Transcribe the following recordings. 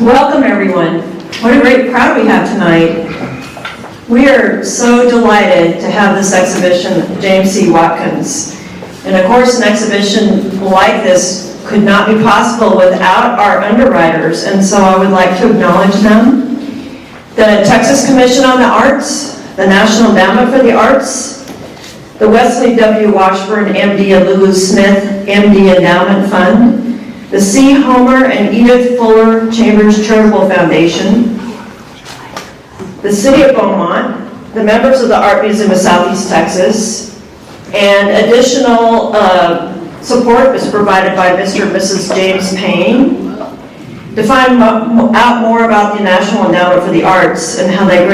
Welcome, everyone. What a great crowd we have tonight. We are so delighted to have this exhibition, James C. Watkins. And of course, an exhibition like this could not be possible without our underwriters, and so I would like to acknowledge them. The Texas Commission on the Arts, the National Endowment for the Arts, the Wesley W. Washburn, MD, and Lulu Smith, MD Endowment Fund, the C. Homer and Edith Fuller Chambers Charitable Foundation, the City of Beaumont, the members of the Art Museum of Southeast Texas, and additional support was provided by Mr. and Mrs. James Payne. To find out more about the National Endowment for the Arts and how they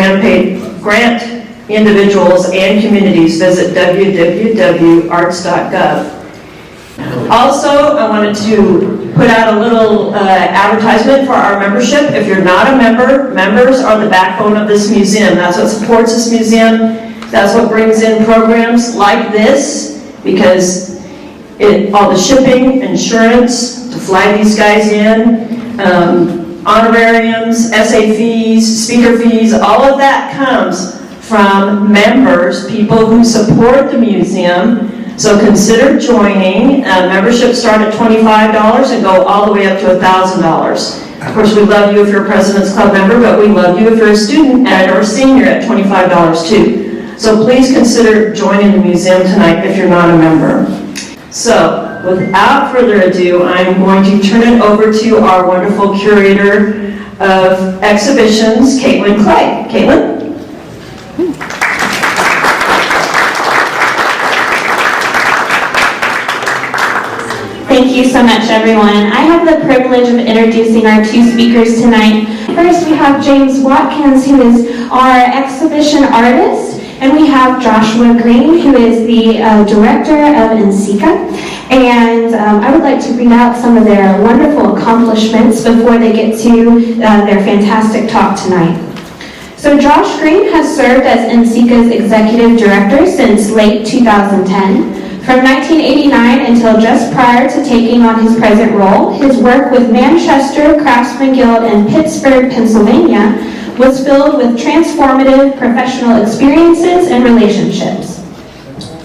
grant individuals and communities, visit www.arts.gov. Also, I wanted to put out a little advertisement for our membership. If you're not a member, members are the backbone of this museum. That's what supports this museum. That's what brings in programs like this, because all the shipping, insurance, to fly these guys in, honorariums, essay fees, speaker fees, all of that comes from members, people who support the museum. So consider joining. Memberships start at $25 and go all the way up to $1,000. Of course, we love you if you're a President's Club member, but we love you if you're a student or senior at $25 too. So please consider joining the museum tonight if you're not a member. So without further ado, I'm going to turn it over to our wonderful curator of exhibitions, Caitlin Clay. Caitlin? Thank you so much, everyone. I have the privilege of introducing our two speakers tonight. First, we have James Watkins, who is our exhibition artist, and we have Joshua Green, who is the director of NCECA. And I would like to read out some of their wonderful accomplishments before they get to their fantastic talk tonight. So Josh Green has served as NCECA's executive director since late 2010. From 1989 until just prior to taking on his present role, his work with Manchester Craftsman Guild in Pittsburgh, Pennsylvania, was filled with transformative professional experiences and relationships.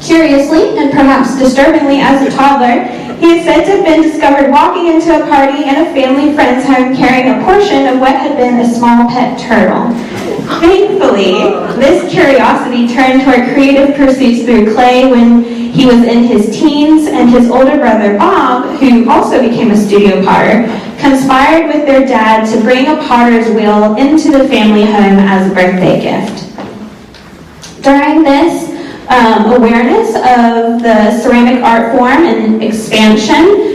Curiously, and perhaps disturbingly as a toddler, he is said to have been discovered walking into a party in a family friend's home carrying a portion of what had been a small pet turtle. Thankfully, this curiosity turned toward creative pursuits through clay when he was in his teens, and his older brother Bob, who also became a studio potter, conspired with their dad to bring a potter's wheel into the family home as a birthday gift. During this awareness of the ceramic art form and expansion,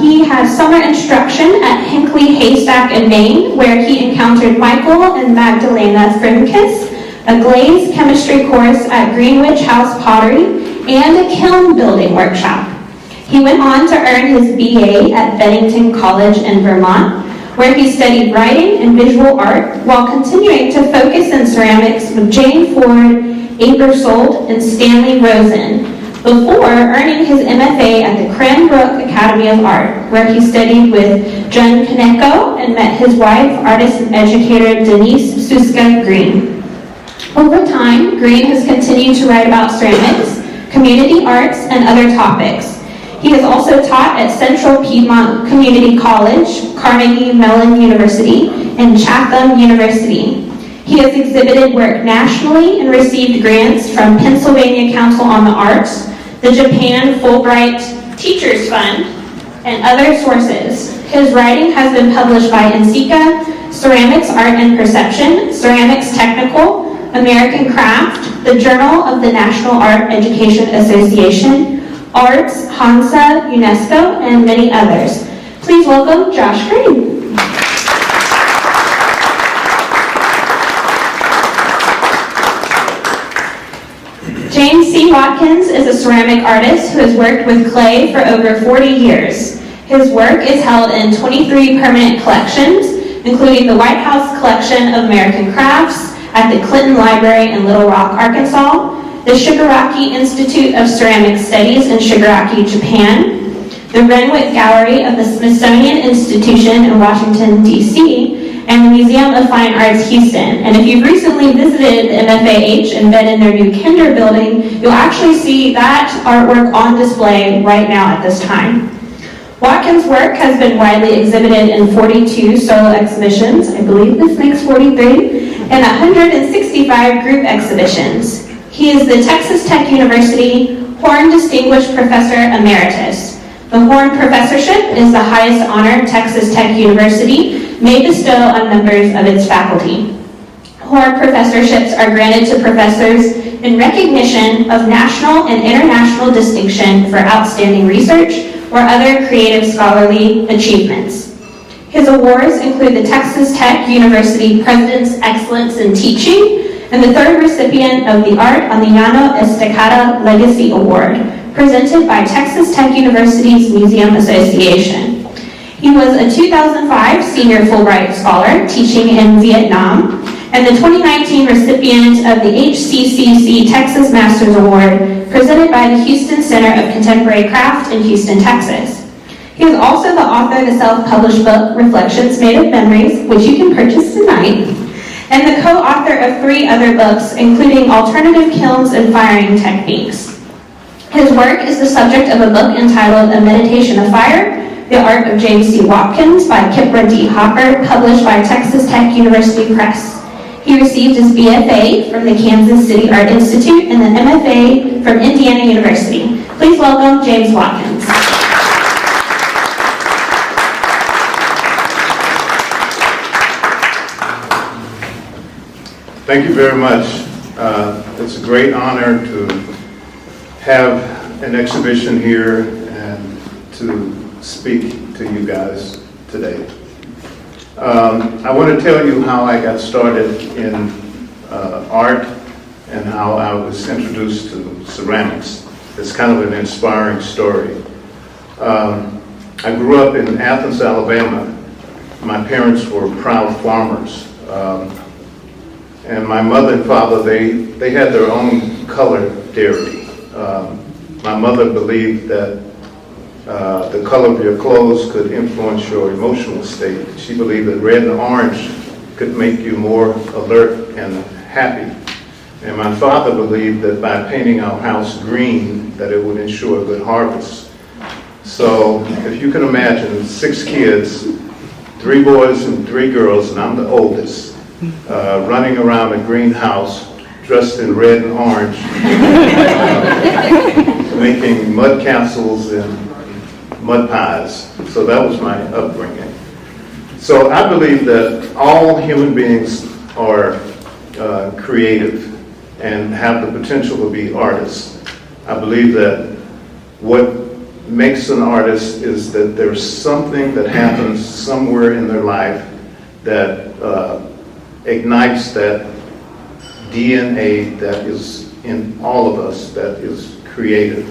he had summer instruction at Hinckley Haystack in Maine, where he encountered Michael and Magdalena Frimkes, a glazed chemistry course at Greenwich House Pottery, and a kiln building workshop. He went on to earn his BA at Bennington College in Vermont, where he studied writing and visual art while continuing to focus in ceramics with Jane Ford, Abersold, and Stanley Rosen, before earning his MFA at the Cranbrook Academy of Art, where he studied with John Kaneko and met his wife, artist and educator Denise Suska Green. Over time, Green has continued to write about ceramics, community arts, and other topics. He has also taught at Central Piedmont Community College, Carnegie Mellon University, and Chatham University. He has exhibited work nationally and received grants from Pennsylvania Council on the Arts, the Japan Fulbright Teachers Fund, and other sources. His writing has been published by NCECA, Ceramics Art and Perception, Ceramics Technical, American Craft, the Journal of the National Art Education Association, Arts, Hansa, UNESCO, and many others. Please welcome Josh Green. James C. Watkins is a ceramic artist who has worked with clay for over 40 years. His work is held in 23 permanent collections, including the White House Collection of American Crafts at the Clinton Library in Little Rock, Arkansas, the Shigaraki Institute of Ceramic Studies in Shigaraki, Japan, the Renwick Gallery of the Smithsonian Institution in Washington, D.C., and the Museum of Fine Arts, Houston. And if you've recently visited the MFAH and been in their new Kinder building, you'll actually see that artwork on display right now at this time. Watkins' work has been widely exhibited in 42 solo exhibitions, I believe this makes 43, and 165 group exhibitions. He is the Texas Tech University Horn Distinguished Professor Emeritus. The Horn Professorship is the highest honor Texas Tech University may bestow on members of its faculty. Horn Professorships are granted to professors in recognition of national and international distinction for outstanding research or other creative scholarly achievements. His awards include the Texas Tech University President's Excellence in Teaching and the third recipient of the Art on the Llano Estacada Legacy Award, presented by Texas Tech University's Museum Association. He was a 2005 Senior Fulbright Scholar teaching in Vietnam and the 2019 recipient of the HCCC Texas Masters Award, presented by the Houston Center of Contemporary Craft in Houston, Texas. He is also the author of the self-published book, Reflections Made of Memories, which you can purchase tonight, and the co-author of 3 other books, including Alternative Kilns and Firing Techniques. His work is the subject of a book entitled A Meditation of Fire, The Art of James C. Watkins by Kipra D. Hopper, published by Texas Tech University Press. He received his BFA from the Kansas City Art Institute and the MFA from Indiana University. Please welcome James Watkins. Thank you very much. It's a great honor to have an exhibition here and to speak to you guys today. I want to tell you how I got started in art and how I was introduced to ceramics. It's kind of an inspiring story. I grew up in Athens, Alabama. My parents were proud farmers. And my mother and father, they had their own color dairy. My mother believed that the color of your clothes could influence your emotional state. She believed that red and orange could make you more alert and happy. And my father believed that by painting our house green, that it would ensure a good harvest. So if you can imagine 6 kids, 3 boys and 3 girls, and I'm the oldest, running around a greenhouse dressed in red and orange, making mud castles and mud pies. So that was my upbringing. So I believe that all human beings are creative and have the potential to be artists. I believe that what makes an artist is that there's something that happens somewhere in their life that ignites that DNA that is in all of us, that is creative.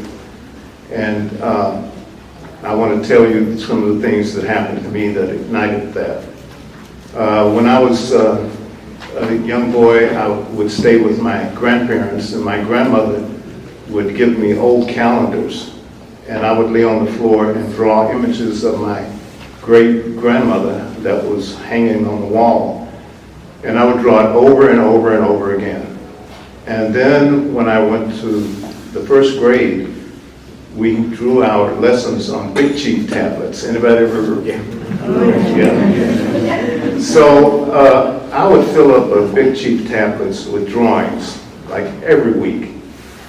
And I want to tell you some of the things that happened to me that ignited that. When I was a young boy, I would stay with my grandparents, and my grandmother would give me old calendars, and I would lay on the floor and draw images of my great-grandmother that was hanging on the wall. And I would draw it over and over and over again. And then when I went to the first grade, we drew our lessons on big cheap tablets. Anybody ever? Yeah. So I would fill up big cheap tablets with drawings, like every week,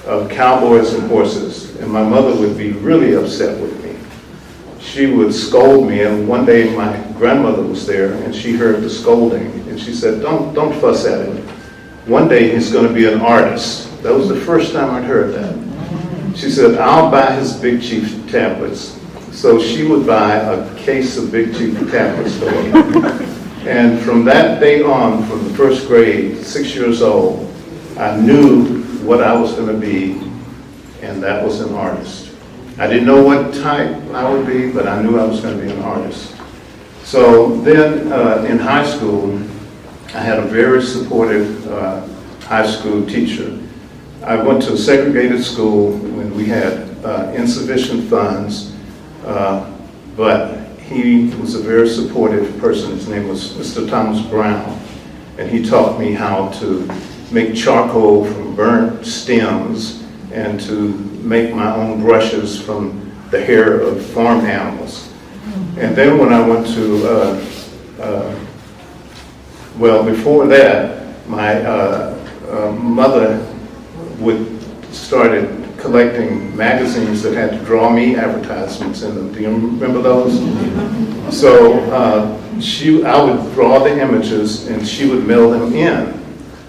of cowboys and horses. And my mother would be really upset with me. She would scold me, and one day my grandmother was there, and she heard the scolding, and she said, don't fuss at him. One day he's going to be an artist. That was the first time I'd heard that. She said, I'll buy his big cheap tablets. So she would buy a case of big cheap tablets for me. And from that day on, from the first grade, 6 years old, I knew what I was going to be, and that was an artist. I didn't know what type I would be, but I knew I was going to be an artist. So then in high school, I had a very supportive high school teacher. I went to a segregated school when we had insufficient funds, But he was a very supportive person. His name was Mr. Thomas Brown, and he taught me how to make charcoal from burnt stems and to make my own brushes from the hair of farm animals. And then when I went to, well, before that, my mother started collecting magazines that had to draw me advertisements in them. Do you remember those? So I would draw the images and she would mail them in.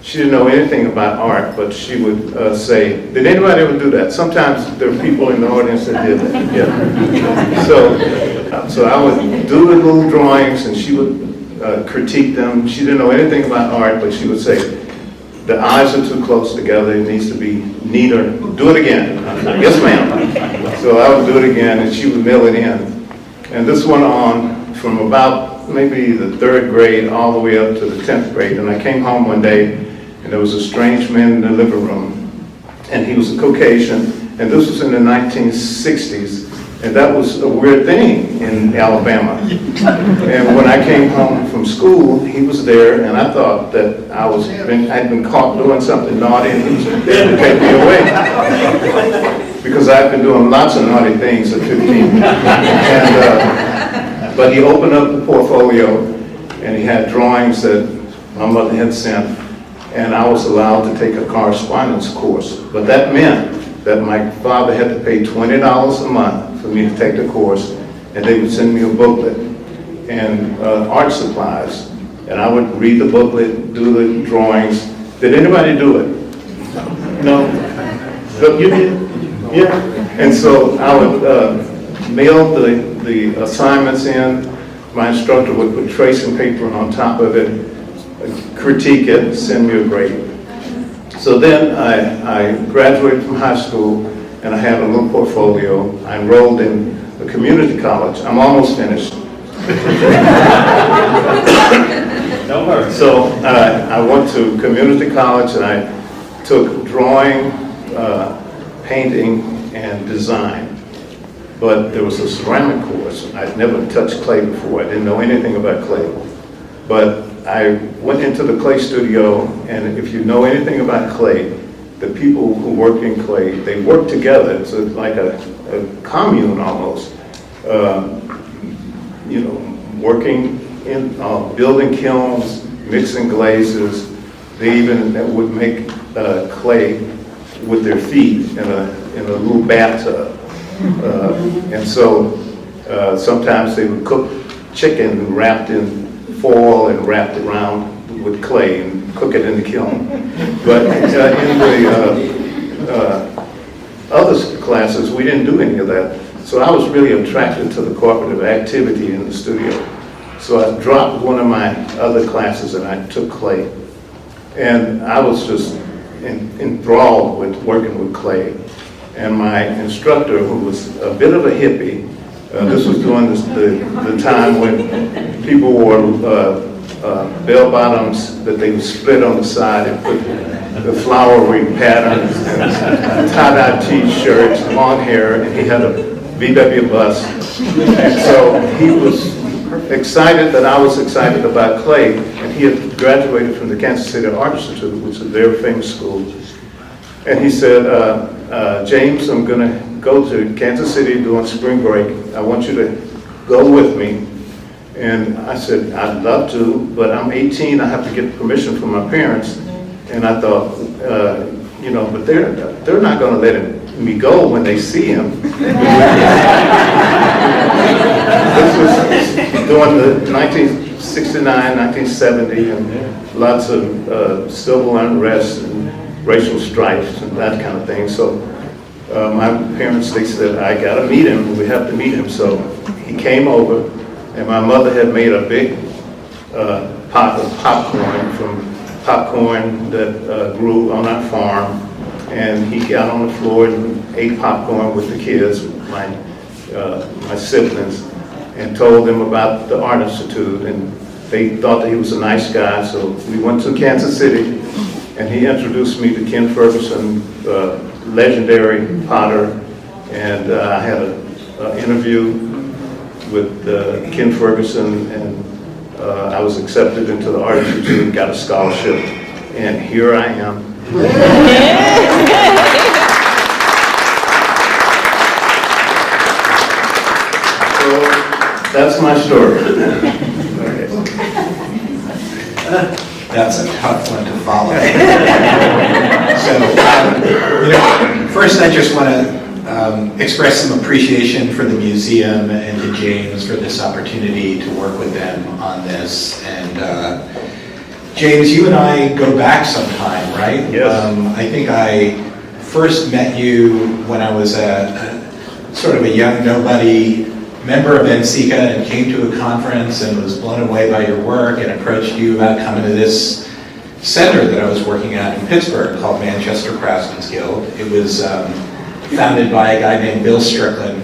She didn't know anything about art, but she would say, did anybody ever do that? Sometimes there are people in the audience that did that. Yeah. So I would do the little drawings and she would critique them. She didn't know anything about art, but she would say, the eyes are too close together, it needs to be neater. Do it again. Yes, ma'am. So I would do it again and she would mail it in. And this went on from about maybe the 3rd grade all the way up to the 10th grade. And I came home one day and there was a strange man in the living room. And he was a Caucasian, and this was in the 1960s. And that was a weird thing in Alabama. And when I came home from school, he was there, and I thought that I'd been caught doing something naughty, and he was there to take me away. Because I've been doing lots of naughty things at 15. But he opened up the portfolio, and he had drawings that my mother had sent, and I was allowed to take a correspondence course. But that meant that my father had to pay $20 a month for me to take the course, and they would send me a booklet and art supplies, and I would read the booklet, do the drawings. Did anybody do it? No? So you did? Yeah. And so I would mail the assignments in. My instructor would put tracing paper on top of it, critique it, send me a grade. So then I graduated from high school, and I had a little portfolio. I enrolled in a community college. I'm almost finished. Don't worry. So I went to community college, and I took drawing, painting, and design. But there was a ceramic course. I'd never touched clay before. I didn't know anything about clay. But I went into the clay studio, and if you know anything about clay, the people who work in clay, they work together. It's like a commune almost. Working in building kilns, mixing glazes. They even would make clay with their feet in a little bathtub. And so sometimes they would cook chicken wrapped in foil and wrapped around with clay and cook it in the kiln. But in the other classes, we didn't do any of that. So I was really attracted to the cooperative activity in the studio. So I dropped one of my other classes and I took clay. And I was just enthralled with working with clay. And my instructor, who was a bit of a hippie, this was during the time when people wore bell bottoms that they would split on the side and put the flowery patterns and tie-dye t-shirts, long hair, and he had a VW bus. And so he was excited that I was excited about clay, and he had graduated from the Kansas City Art Institute, which is a very famous school. And he said, James, I'm going to go to Kansas City during spring break. I want you to go with me. And I said, I'd love to, but I'm 18. I have to get permission from my parents. And I thought, but they're not going to let me go when they see him. This was during the 1969, 1970, and lots of civil unrest and racial strifes and that kind of thing. So my parents, they said, I got to meet him. We have to meet him. So he came over, and my mother had made a big pot of popcorn from popcorn that grew on our farm. And he got on the floor and ate popcorn with the kids, my siblings, and told them about the Art Institute. And they thought that he was a nice guy. So we went to Kansas City, and he introduced me to Ken Ferguson, legendary potter, and I had a interview with Ken Ferguson, and I was accepted into the Art Institute, got a scholarship, and here I am. So that's my story. That's a tough one to follow. So, first I just want to express some appreciation for the museum and to James for this opportunity to work with them on this. And James, you and I go back some time, right? Yes. I think I first met you when I was sort of a young nobody member of NCCA and came to a conference and was blown away by your work and approached you about coming to this center that I was working at in Pittsburgh called Manchester Craftsmen's Guild. It was founded by a guy named Bill Strickland,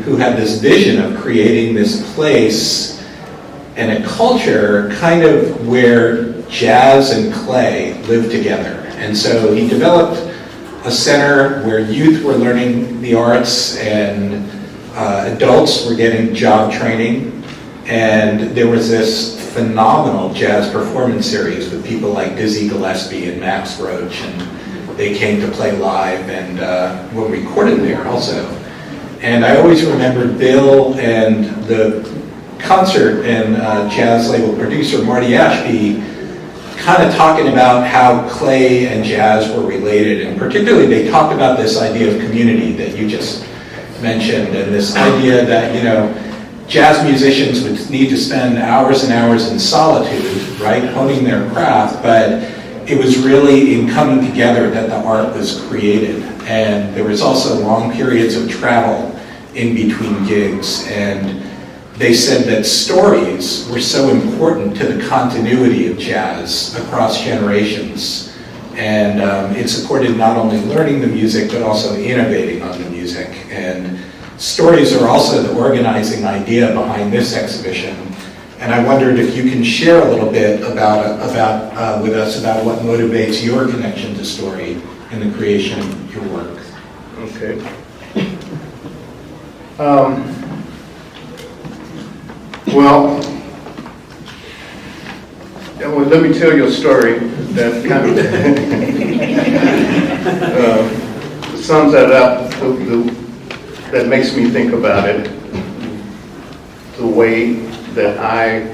who had this vision of creating this place and a culture kind of where jazz and clay live together. And so he developed a center where youth were learning the arts and adults were getting job training, and there was this phenomenal jazz performance series with people like Dizzy Gillespie and Max Roach, and they came to play live and were recorded there also. And I always remembered Bill and the concert and jazz label producer Marty Ashby kind of talking about how clay and jazz were related, and particularly they talked about this idea of community that you just mentioned, and this idea that, you know, jazz musicians would need to spend hours and hours in solitude, right, honing their craft, but it was really in coming together that the art was created. And there was also long periods of travel in between gigs, and they said that stories were so important to the continuity of jazz across generations. And it supported not only learning the music, but also innovating on the music. And stories are also the organizing idea behind this exhibition. And I wondered if you can share a little bit with us about what motivates your connection to story in the creation of your work. Okay. Well, let me tell you a story that kind of sums that up, that makes me think about it, the way that I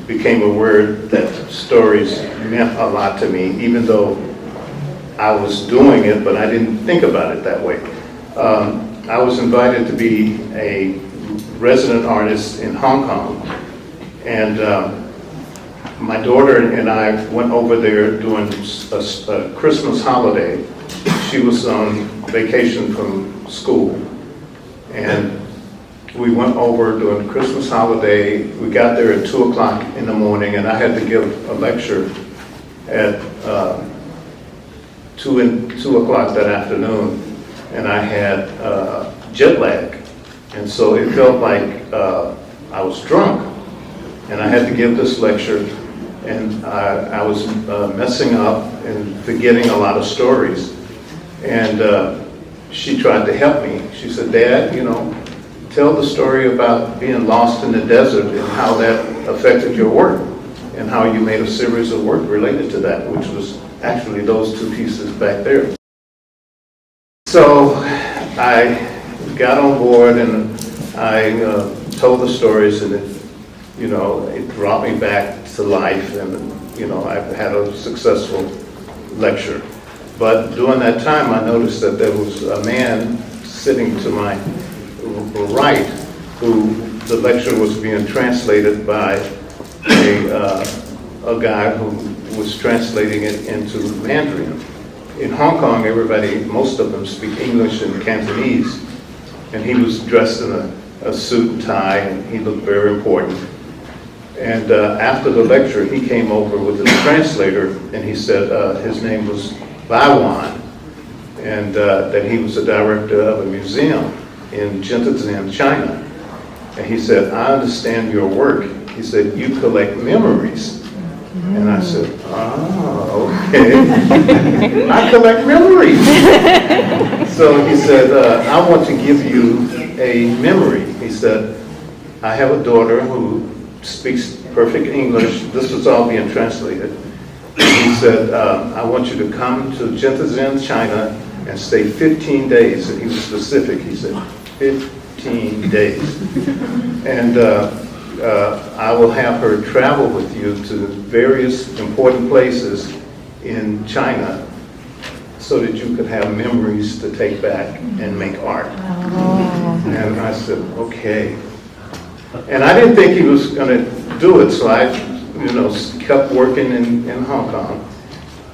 became aware that stories meant a lot to me, even though I was doing it, but I didn't think about it that way. I was invited to be a resident artist in Hong Kong, and my daughter and I went over there during a Christmas holiday. She was on vacation from school, and we went over during the Christmas holiday. We got there at 2 o'clock in the morning, and I had to give a lecture at 2 o'clock that afternoon, and I had jet lag, and so it felt like I was drunk, and I had to give this lecture, and I was messing up and forgetting a lot of stories. And she tried to help me. She said, "Dad, you know, tell the story about being lost in the desert and how that affected your work, and how you made a series of work related to that," which was actually those two pieces back there. So I got on board, and I told the stories, and it brought me back to life, and I've had a successful lecture. But during that time, I noticed that there was a man sitting to my right, who the lecture was being translated by a guy who was translating it into Mandarin. In Hong Kong, most of them speak English and Cantonese, and he was dressed in a suit and tie, and he looked very important. And after the lecture, he came over with his translator, and he said his name was Baiwan, and that he was the director of a museum in Shenzhen, China. And he said, "I understand your work." He said, "You collect memories." And I said, "Oh, okay." I collect memories. So he said, "I want to give you a memory. He said, I have a daughter who speaks perfect English. This was all being translated. He said, I want you to come to Shenzhen, China, and stay 15 days. And he was specific. He said, 15 days. And I will have her travel with you to various important places in China so that you could have memories to take back and make art. And I said, okay. And I didn't think he was going to do it, so I, kept working in Hong Kong.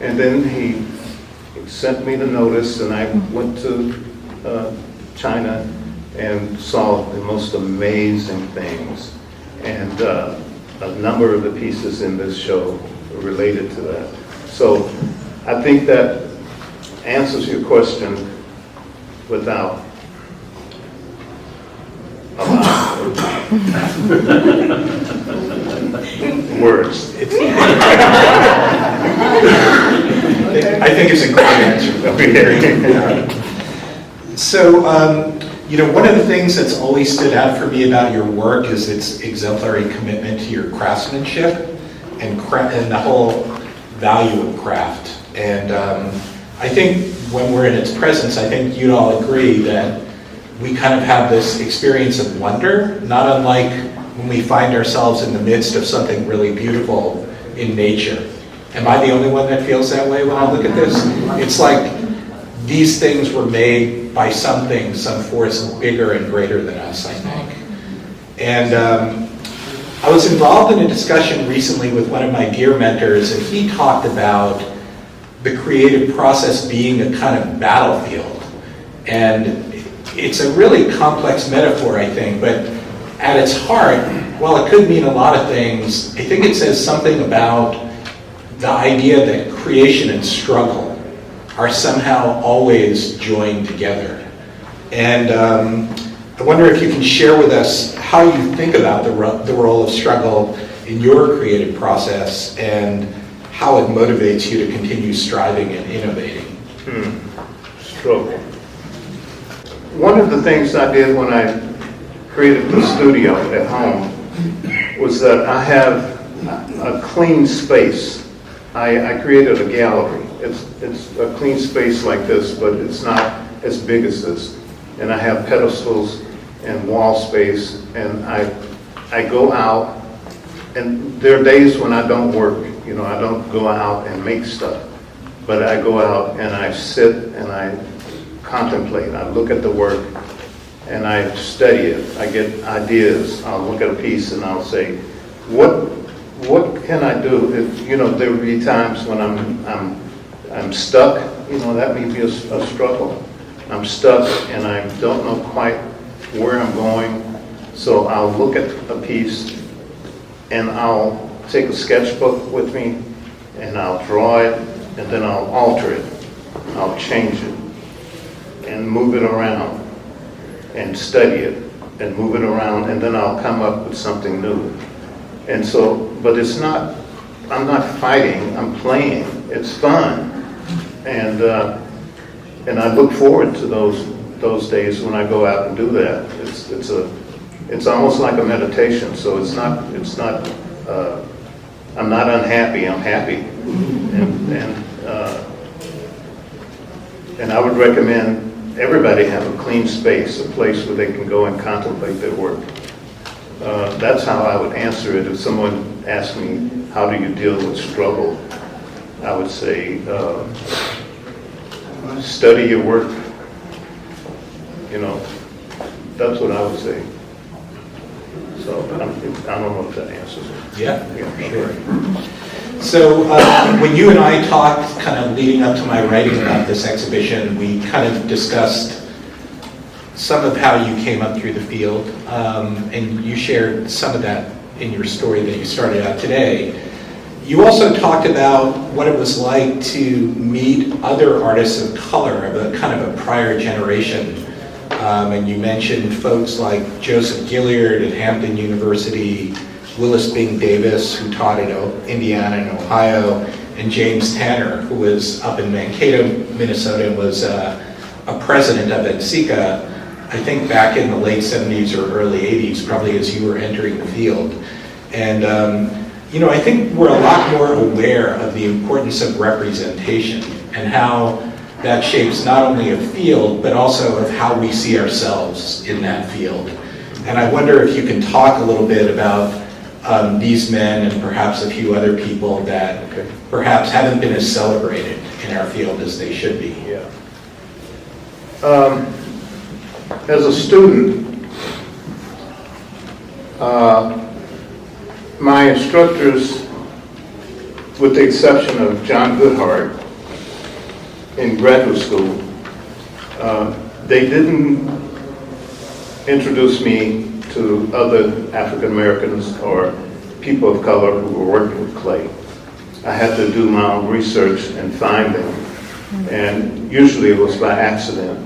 And then he sent me the notice, and I went to China and saw the most amazing things. And a number of the pieces in this show are related to that. So I think that answers your question without a lot of words. I think it's a great answer. So, one of the things that's always stood out for me about your work is its exemplary commitment to your craftsmanship and the whole value of craft. And I think when we're in its presence, I think you'd all agree that we kind of have this experience of wonder, not unlike when we find ourselves in the midst of something really beautiful in nature. Am I the only one that feels that way when I look at this? It's like these things were made by something, some force bigger and greater than us, I think. And I was involved in a discussion recently with one of my dear mentors, and he talked about the creative process being a kind of battlefield. And it's a really complex metaphor, I think, but at its heart, while it could mean a lot of things, I think it says something about the idea that creation and struggle are somehow always joined together. And I wonder if you can share with us how you think about the role of struggle in your creative process and how it motivates you to continue striving and innovating. Struggle. One of the things I did when I created the studio at home was that I have a clean space. I created a gallery. It's a clean space like this, but it's not as big as this. And I have pedestals and wall space, and I go out, and there are days when I don't work. I don't go out and make stuff, but I go out and I sit and I contemplate. I look at the work and I study it. I get ideas. I'll look at a piece and I'll say, what can I do? If, there will be times when I'm stuck. That may be a struggle. I'm stuck and I don't know quite where I'm going. So I'll look at a piece and I'll take a sketchbook with me and I'll draw it and then I'll alter it. I'll change it and move it around and study it and move it around, and then I'll come up with something new. And so, but it's not, I'm not fighting, I'm playing. It's fun. And I look forward to those days when I go out and do that. It's almost like a meditation. So it's not I'm not unhappy, I'm happy. And I would recommend everybody have a clean space, a place where they can go and contemplate their work. That's how I would answer it. If someone asked me, how do you deal with struggle? I would say, study your work. That's what I would say. So I don't know if that answers it. Yeah, sure. So when you and I talked kind of leading up to my writing about this exhibition, we kind of discussed some of how you came up through the field, and you shared some of that in your story that you started out today. You also talked about what it was like to meet other artists of color of a kind of a prior generation. And you mentioned folks like Joseph Gilliard at Hampton University, Willis Bing Davis, who taught at Indiana and Ohio, and James Tanner, who was up in Mankato, Minnesota, and was a president of AMSET. I think back in the late 70s or early 80s, probably as you were entering the field. And, I think we're a lot more aware of the importance of representation and how that shapes not only a field, but also of how we see ourselves in that field. And I wonder if you can talk a little bit about these men and perhaps a few other people that perhaps haven't been as celebrated in our field as they should be. Yeah. As a student, my instructors, with the exception of John Goodhart in graduate school, they didn't introduce me to other African Americans or people of color who were working with clay. I had to do my own research and find them, and usually it was by accident.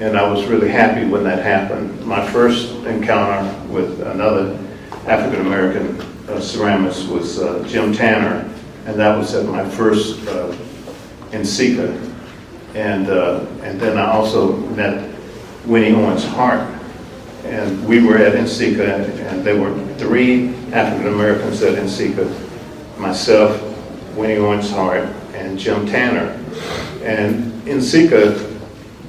And I was really happy when that happened. My first encounter with another African American ceramicist was Jim Tanner, and that was at my first in Sika. And then I also met Winnie Owens Hart, and we were at NSECA, and there were 3 African Americans at NSECA, myself, Winnie Owens Hart, and Jim Tanner. And NSECA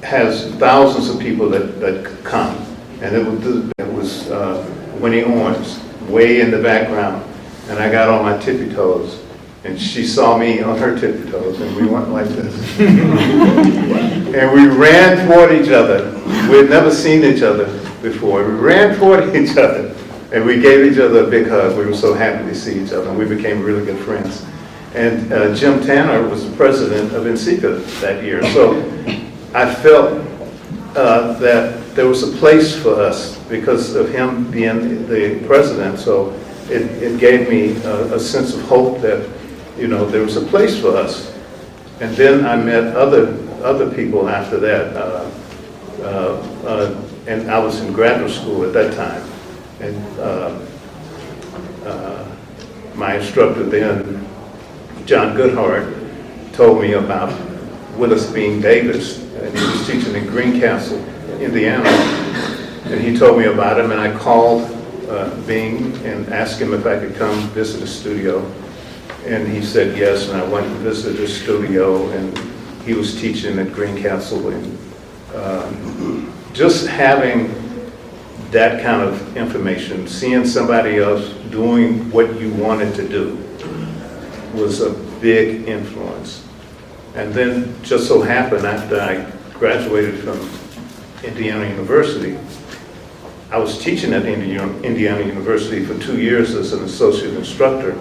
has thousands of people that come, and it was Winnie Owens way in the background, and I got on my tippy toes, and she saw me on her tippy toes, and we went like this. And we ran toward each other. We had never seen each other before. We ran toward each other, and we gave each other a big hug. We were so happy to see each other, and we became really good friends. And Jim Tanner was the president of NSECA that year, so I felt that there was a place for us because of him being the president. So it gave me a sense of hope that, there was a place for us. And then I met other people after that. And I was in graduate school at that time. And my instructor then, John Goodhart, told me about Willis Bean Davis, and he was teaching in Greencastle, Indiana, and he told me about him, and I called Bean and asked him if I could come visit the studio, and he said yes, and I went and visited his studio, and he was teaching at Greencastle, and just having that kind of information, seeing somebody else doing what you wanted to do, was a big influence. And then just so happened, after I graduated from Indiana University, I was teaching at Indiana University for 2 years as an associate instructor,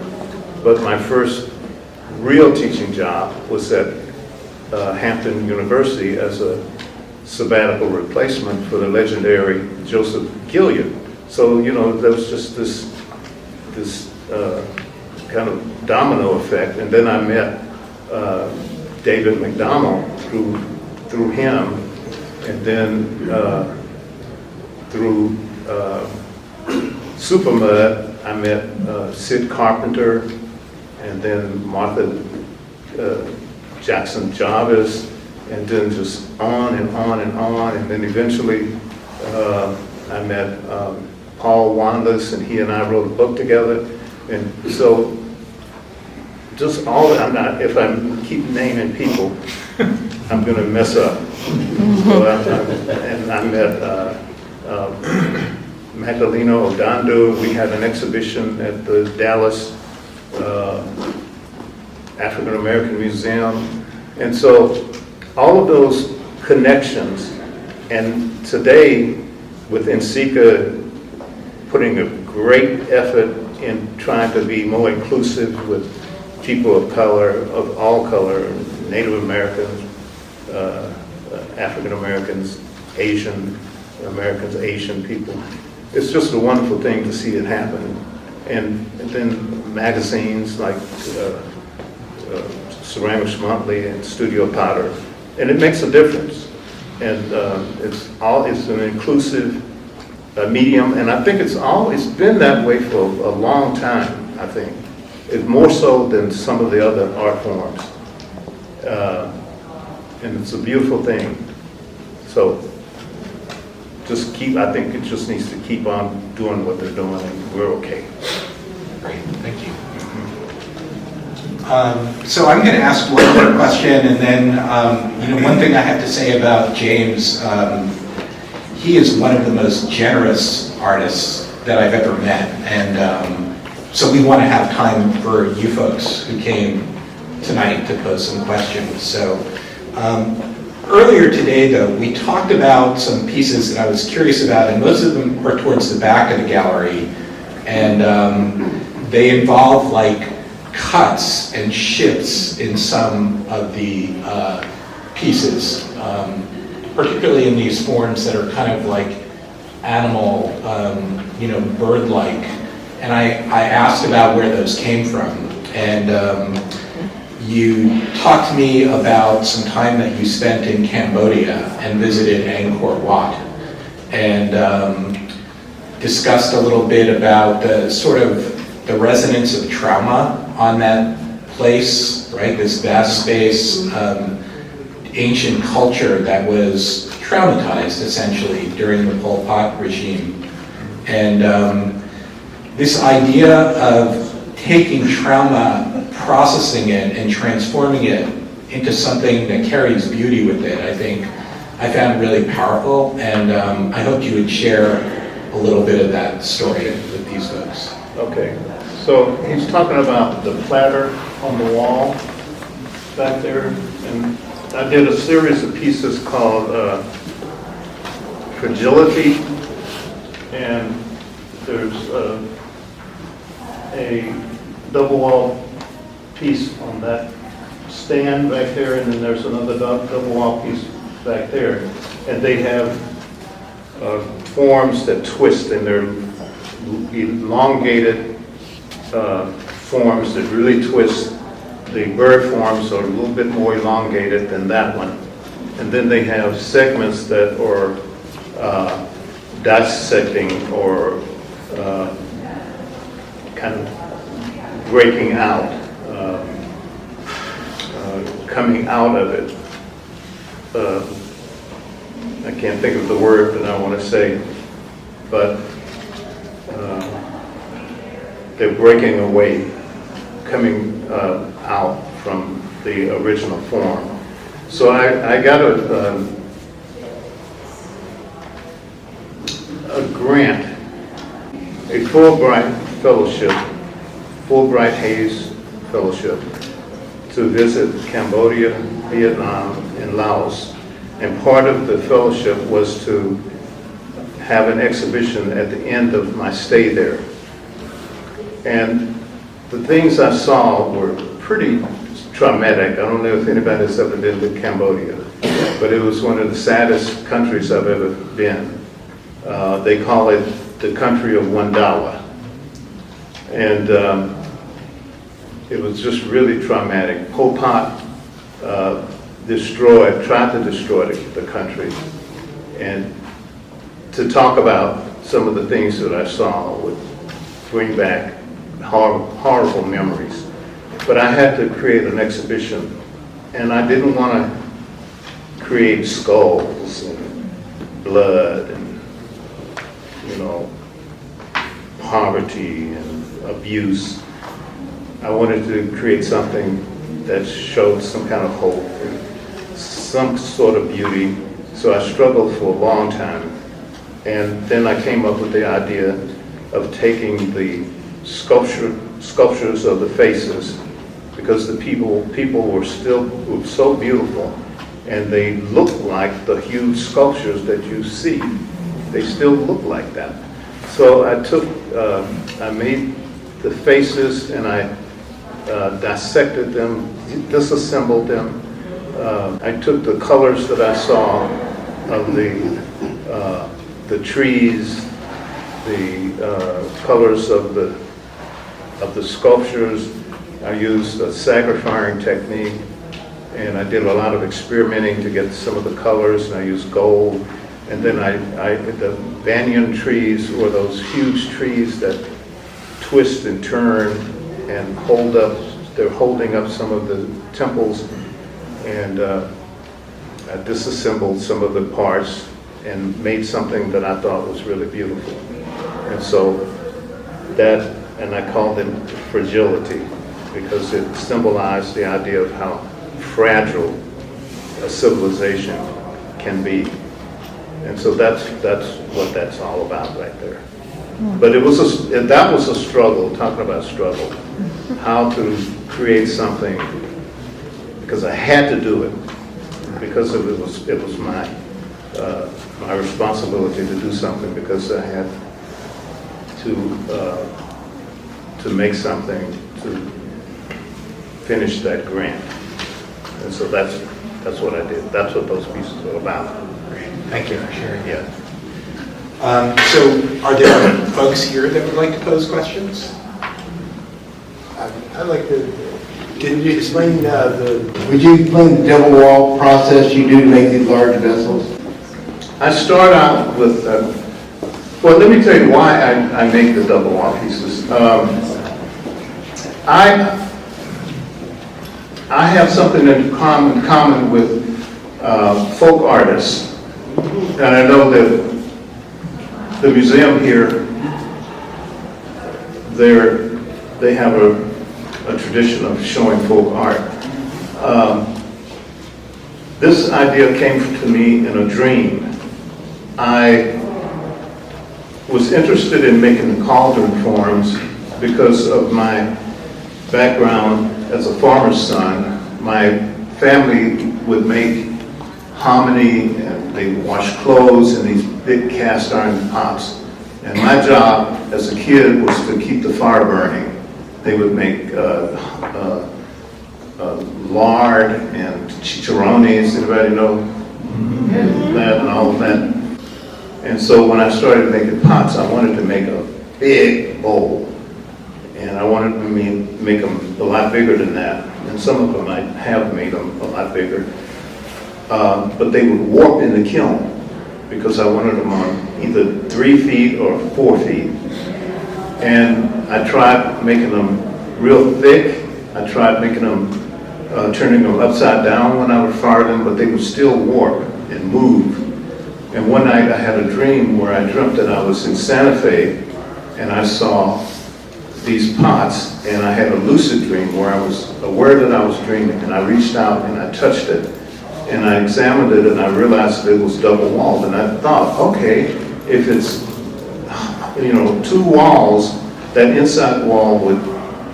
but my first real teaching job was at Hampton University as a sabbatical replacement for the legendary Joseph Gilliard. So, there was just this kind of domino effect, and then I met David McDonald through him, and then through Supermud, I met Sid Carpenter, and then Martha Jackson Jarvis, and then just on and on and on, and then eventually I met Paul Wandas, and he and I wrote a book together, and so just all that, if I keep naming people, I'm going to mess up. So I met Magdalena Odondo. We had an exhibition at the Dallas African American Museum. And so all of those connections, and today with NSECA putting a great effort in trying to be more inclusive with people of color, of all color, Native Americans, African Americans, Asian Americans, Asian people. It's just a wonderful thing to see it happen. And then magazines like Ceramics Monthly and Studio Potter, and it makes a difference. And it's an inclusive medium, and I think it's always been that way for a long time, I think. It's more so than some of the other art forms. And it's a beautiful thing. So I think it just needs to keep on doing what they're doing, and we're okay. Great, thank you. So I'm going to ask one more question, and then one thing I have to say about James, he is one of the most generous artists that I've ever met, and so we want to have time for you folks who came tonight to pose some questions. So earlier today, though, we talked about some pieces that I was curious about, and most of them are towards the back of the gallery, and they involve like cuts and shifts in some of the pieces, particularly in these forms that are kind of like animal, bird-like. And I asked about where those came from, and you talked to me about some time that you spent in Cambodia and visited Angkor Wat, and discussed a little bit about the sort of the resonance of trauma on that place, right? This vast space, ancient culture that was traumatized essentially during the Pol Pot regime. And this idea of taking trauma, processing it, and transforming it into something that carries beauty with it, I found really powerful, and I hoped you would share a little bit of that story with these folks. Okay, so he's talking about the platter on the wall back there, and I did a series of pieces called Fragility, and there's a double wall piece on that stand back there, and then there's another double wall piece back there, and they have forms that twist, and they're elongated forms that really twist. The bird forms are a little bit more elongated than that one, and then they have segments that are dissecting or kind of breaking out, coming out of it. I can't think of the word that I want to say, but they're breaking away, coming out from the original form. So I got a grant, a Fulbright fellowship, Fulbright Hayes Fellowship, to visit Cambodia, Vietnam, and Laos. And part of the fellowship was to have an exhibition at the end of my stay there. And the things I saw were pretty traumatic. I don't know if anybody's ever been to Cambodia, but it was one of the saddest countries I've ever been. They call it the country of $1. And it was just really traumatic. Pol Pot tried to destroy the country. And to talk about some of the things that I saw would bring back horrible memories. But I had to create an exhibition, and I didn't want to create skulls and blood and, poverty and abuse. I wanted to create something that showed some kind of hope and some sort of beauty. So I struggled for a long time. And then I came up with the idea of taking the sculptures of the faces, because the people were so beautiful, and they looked like the huge sculptures that you see. They still look like that. So I made the faces, and I dissected them, disassembled them. I took the colors that I saw of the trees, the colors of the sculptures. I used a sacrificing technique, and I did a lot of experimenting to get some of the colors, and I used gold. And then the banyan trees were those huge trees that twist and turn and hold up. They're holding up some of the temples, and I disassembled some of the parts and made something that I thought was really beautiful. And so that, and I called it fragility, because it symbolized the idea of how fragile a civilization can be. And so that's what that's all about right there. But that was a struggle, talking about struggle, how to create something, because I had to do it, because it was my responsibility to do something, because I had to make something to finish that grant. And so that's what I did. That's what those pieces are about. Great. Thank you for sharing. Yeah. So are there folks here that would like to pose questions? I'd like to, can you explain would you explain the double wall process you do to make these large vessels? I start out with, well, let me tell you why I make the double wall pieces. I have something in common with folk artists, and I know that the museum here, they have a tradition of showing folk art. This idea came to me in a dream. I was interested in making the cauldron forms because of my background as a farmer's son. My family would make hominy, and they would wash clothes in these big cast iron pots. And my job as a kid was to keep the fire burning. They would make lard and chicharrones. Anybody know that and all of that? And so when I started making pots, I wanted to make a big bowl. And I wanted to make them a lot bigger than that. And some of them I have made them a lot bigger. But they would warp in the kiln because I wanted them on either 3 feet or 4 feet. And I tried making them real thick. I tried making them, turning them upside down when I would fire them, but they would still warp and move. And one night I had a dream where I dreamt that I was in Santa Fe and I saw these pots, and I had a lucid dream where I was aware that I was dreaming, and I reached out and I touched it and I examined it and I realized it was double walled. And I thought, okay, if it's 2 walls, that inside wall would,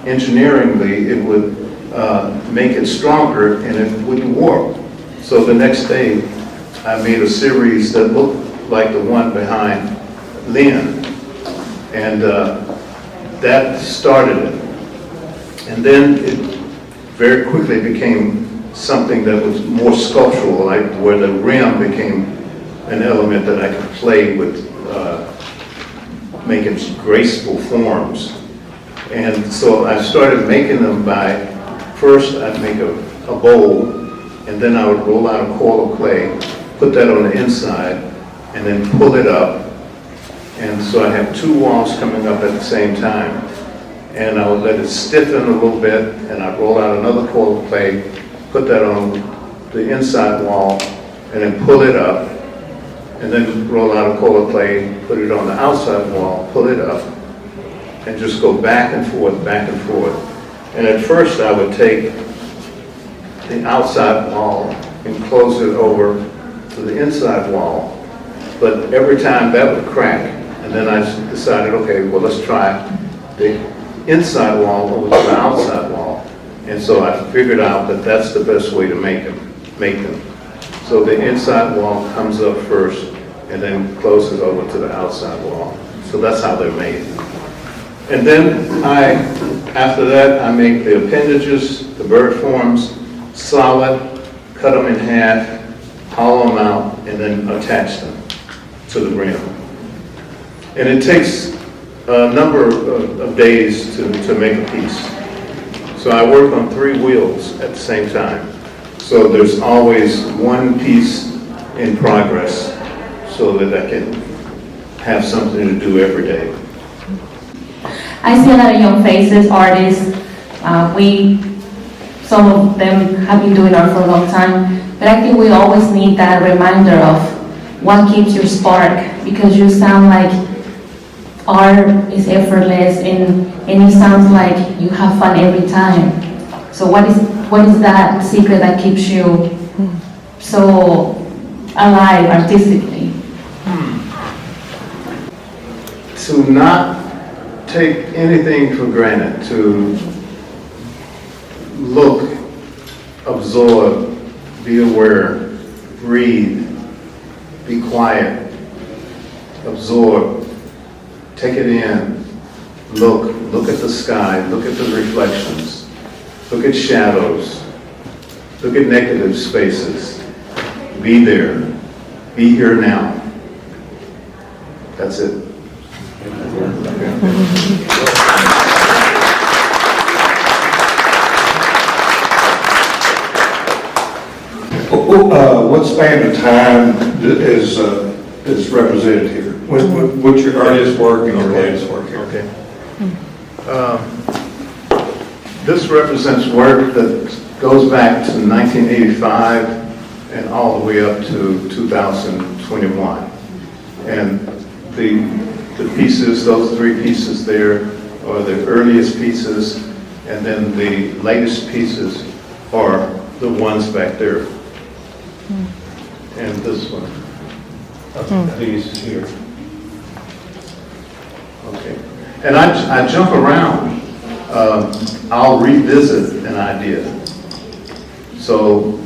engineeringly, it would make it stronger and it wouldn't warp. So the next day I made a series that looked like the one behind Lynn, and that started it. And then it very quickly became something that was more sculptural, like where the rim became an element that I could play with, making graceful forms. And so I started making them by, first I'd make a bowl, and then I would roll out a coil of clay, put that on the inside, and then pull it up. And so I have 2 walls coming up at the same time. And I would let it stiffen a little bit, and I'd roll out another coil of clay, put that on the inside wall, and then pull it up, and then roll out a coil of clay, put it on the outside wall, pull it up, and just go back and forth, back and forth. And at first I would take the outside wall and close it over to the inside wall, but every time that would crack. And then I decided, okay, well, let's try the inside wall over to the outside wall. And so I figured out that that's the best way to make them. So the inside wall comes up first and then closes over to the outside wall. So that's how they're made. And then after that, I make the appendages, the bird forms, solid, cut them in half, hollow them out, and then attach them to the rim. And it takes a number of days to make a piece. So I work on 3 wheels at the same time. So there's always one piece in progress so that I can have something to do every day. I see a lot of young faces, artists. Some of them have been doing art for a long time. But I think we always need that reminder of what keeps your spark, because you sound like art is effortless and it sounds like you have fun every time. So what is that secret that keeps you so alive artistically? To not take anything for granted, to look, absorb, be aware, breathe, be quiet, absorb, take it in, look at the sky, look at the reflections, look at shadows, look at negative spaces, be there, be here now. That's it. What span of time is represented here? What's your earliest work and your latest work here? Okay. This represents work that goes back to 1985 and all the way up to 2021. And the pieces, those three pieces there are the earliest pieces, and then the latest pieces are the ones back there. And this one. These here. Okay. And I jump around. I'll revisit an idea. So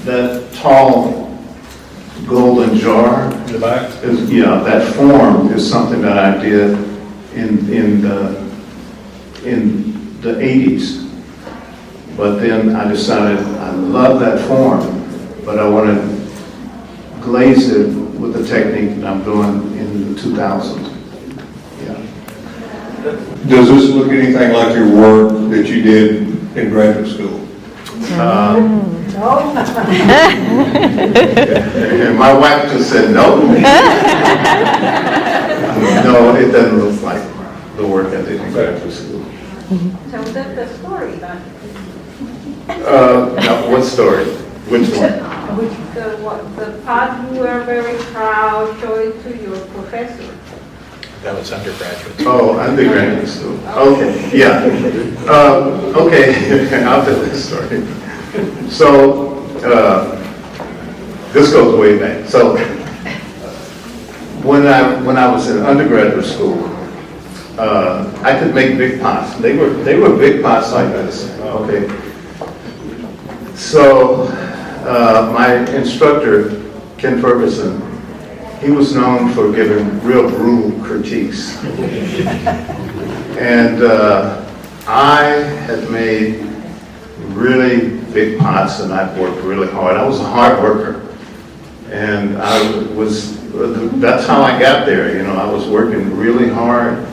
that tall golden jar In the back? is, yeah, that form is something that I did in the 80s. But then I decided I love that form, but I want to glaze it with the technique that I'm doing in the 2000s. Yeah. Does this look anything like your work that you did in graduate school? And my wife just said no. No, it doesn't look like the work I did in graduate school. Tell them the story, then. Now, what story? Which one? The part you were very proud showing to your professor. That was undergraduate. Oh, undergraduate school. Okay, yeah. Okay, I'll tell this story. So, this goes way back. So, when I was in undergraduate school, I could make big pots. They were big pots like this. Okay. So, my instructor, Ken Ferguson, he was known for giving real brutal critiques. And I had made really big pots and I'd worked really hard. I was a hard worker. And that's how I got there. You know, I was working really hard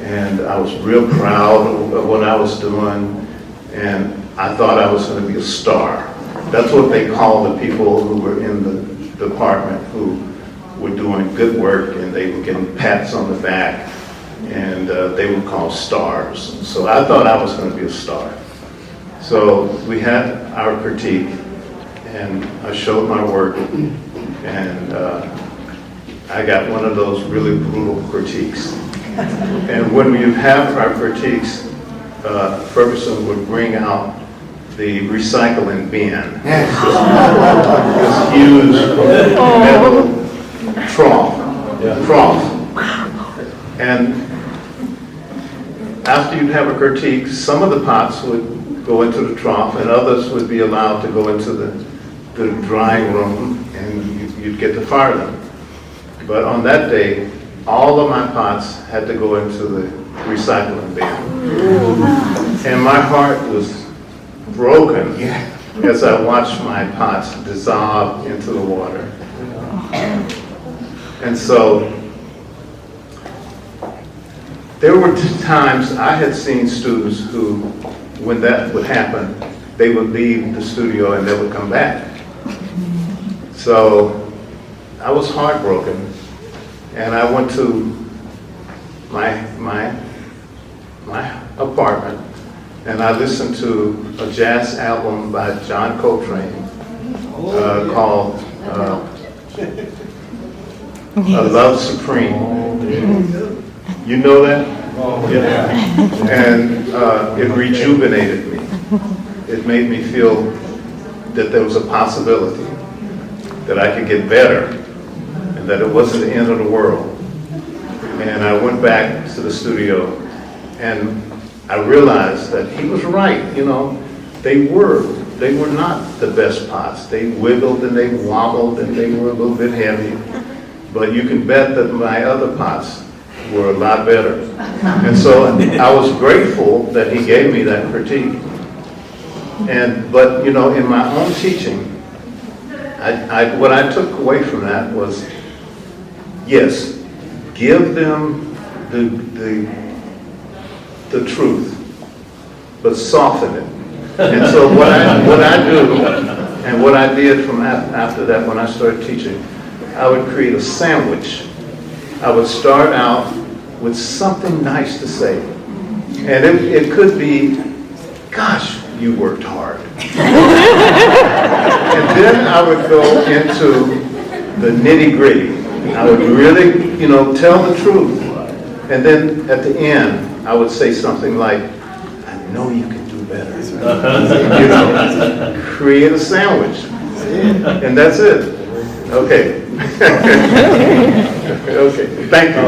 and I was real proud of what I was doing. And I thought I was going to be a star. That's what they call the people who were in the department who were doing good work and they were getting pats on the back and they were called stars. So I thought I was going to be a star. So we had our critique and I showed my work and I got one of those really brutal critiques. And when we have our critiques, Ferguson would bring out the recycling bin. This huge metal trough. And after you'd have a critique, some of the pots would go into the trough and others would be allowed to go into the drying room and you'd get to fire them. But on that day, all of my pots had to go into the recycling bin. And my heart was broken as I watched my pots dissolve into the water. And so there were times I had seen students who, when that would happen, they would leave the studio and they would come back. So I was heartbroken and I went to my apartment and I listened to a jazz album by John Coltrane called A Love Supreme. You know that? Yeah. And it rejuvenated me. It made me feel that there was a possibility that I could get better and that it wasn't the end of the world. And I went back to the studio and I realized that he was right. You know, they were not the best pots. They wiggled and they wobbled and they were a little bit heavy. But you can bet that my other pots were a lot better. And so I was grateful that he gave me that critique. But you know, in my own teaching, what I took away from that was, yes, give them the truth, but soften it. And so what I do, and what I did from after that when I started teaching, I would create a sandwich. I would start out with something nice to say. And it could be, gosh, you worked hard. And then I would go into the nitty-gritty. I would really, you know, tell the truth. And then at the end, I would say something like, I know you can do better. You know, create a sandwich. And that's it. Okay. Okay, thank you.